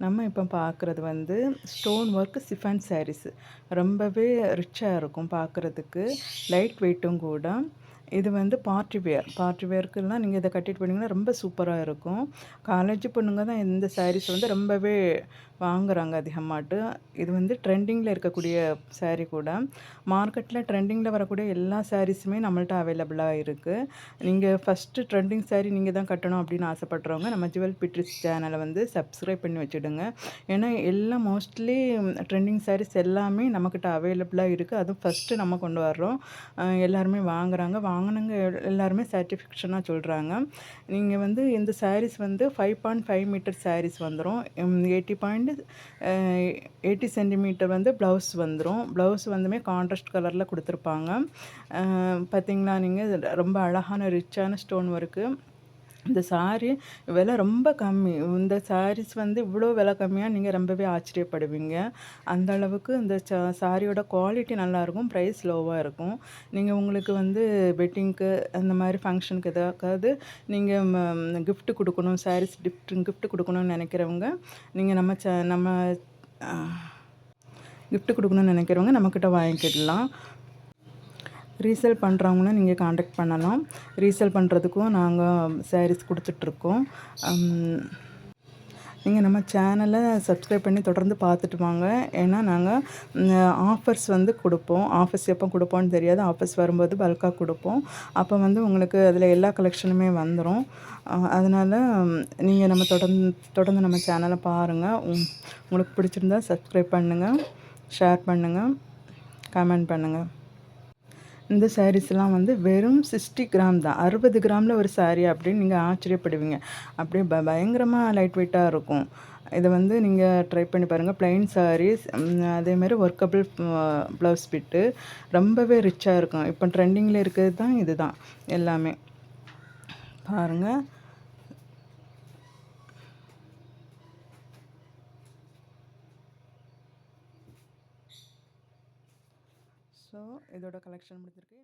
நம்ம இப்போ பார்க்குறது வந்து ஸ்டோன் ஒர்க் சிஃபான் சாரீஸ். ரொம்பவே ரிச்சா இருக்கும் பார்க்குறதுக்கு. லைட் வெயிட்டும் கூட. இது வந்து பார்ட்டி வேர். பார்ட்டி வேர்க்குலாம் நீங்க இத கட்டிட்டு போனீங்கன்னா ரொம்ப சூப்பரா இருக்கும். காலேஜ் பொண்ணுங்க தான் இந்த சாரீஸ் வந்து ரொம்பவே வாங்குறாங்க அதிகமாட்டு. இது வந்து ட்ரெண்டிங்கில இருக்கக்கூடிய சாரீ கூட. மார்க்கெட்ல ட்ரெண்டிங்கில வரக்கூடிய எல்லா சாரீஸுமே நம்மள்ட்ட அவைலபிளா இருக்கு. நீங்க ஃபர்ஸ்ட்டு ட்ரெண்டிங் சாரீ நீங்க தான் கட்டணும் அப்படின்னு ஆசைப்படுறவங்க, நம்ம ஜுவல் பிட்ரிஸ் சேனல வந்து சப்ஸ்கிரைப் பண்ணி வச்சுடுங்க. ஏன்னா எல்லாம் மோஸ்ட்லி ட்ரெண்டிங் சாரீஸ் எல்லாமே நம்மக்கிட்ட அவைலபிளா இருக்கு. அதுவும் ஃபர்ஸ்ட்டு நம்ம கொண்டு வர்றோம். எல்லாருமே வாங்குறாங்க. வாங்குனவங்க எல்லாருமே சாட்டிஸ்ஃபேக்ஷனா சொல்றாங்க. நீங்க வந்து இந்த சாரீஸ் வந்து 5.5 மீட்டர் சாரீஸ் வந்துரும். 80 பாயிண்ட் 80 சென்டிமீட்டர் வந்து ப்ளவுஸ் வந்துரும். ப்ளவுஸ் வந்துமே கான்ட்ராஸ்ட் கலர்ல குடுத்துருப்பாங்க. பார்த்தீங்களா நீங்க ரொம்ப அழகான ரிச்சான ஸ்டோன் ஒர்க்கு. இந்த சாரி விலை ரொம்ப கம்மி. இந்த சாரீஸ் வந்து இவ்வளோ விலை கம்மியா நீங்க ரொம்பவே ஆச்சரியப்படுவீங்க. அந்த அளவுக்கு இந்த சாரியோட குவாலிட்டி நல்லாயிருக்கும். ப்ரைஸ் லோவா இருக்கும். நீங்க உங்களுக்கு வந்து வெட்டிங்க்கு அந்த மாரி ஃபங்ஷனுக்கு எதுக்காவது நீங்க கிஃப்ட் குடுக்கணும், சாரீஸ் கிஃப்ட் குடுக்கணும்னு நெனைக்கிறவங்க, நீங்க நம்ம அ கிஃப்ட் குடுக்கணும்னு நெனைக்கிறவங்க நம்மக்கிட்ட வாங்கிக்கிடலாம். ரீசேல் பண்ணுறவங்களும் நீங்க கான்டாக்ட் பண்ணலாம். ரீசேல் பண்ணுறதுக்கும் நாங்க சாரீஸ் குடுத்துட்ருக்கோம். நீங்க நம்ம சேனல சப்ஸ்கிரைப் பண்ணி தொடர்ந்து பார்த்துட்டு வாங்க. ஏன்னா நாங்க ஆஃபர்ஸ் வந்து குடுப்போம். ஆஃபர்ஸ் எப்போ குடுப்போம்னு தெரியாது. ஆஃபர்ஸ் வரும்போது பல்கா குடுப்போம். அப்போ வந்து உங்களுக்கு அதில எல்லா கலெக்ஷனுமே வந்துரும். அதனால நீங்க நம்ம தொடர்ந்து நம்ம சேனல பாருங்க. உங்களுக்கு பிடிச்சிருந்தா சப்ஸ்கிரைப் பண்ணுங்க, ஷேர் பண்ணுங்க, கமெண்ட் பண்ணுங்க. இந்த சாரீஸ்லாம் வந்து வெறும் 60 கிராம் தான். 60 கிராமில் ஒரு சாரீ அப்படின்னு நீங்க ஆச்சரியப்படுவீங்க. அப்படியே பயங்கரமா லைட் வெயிட்டா இருக்கும். இத வந்து நீங்க ட்ரை பண்ணி பாருங்க. பிளெயின் சாரீஸ் அதேமாரி ஒர்க்கபிள் ப்ளவுஸ் பிட்டு ரொம்பவே ரிச்சா இருக்கும். இப்போ ட்ரெண்டிங்கில இருக்கிறது தான் இதுதான் எல்லாமே. பாருங்க. ஸோ இதோட கலெக்ஷன் முடிஞ்சிருக்கு.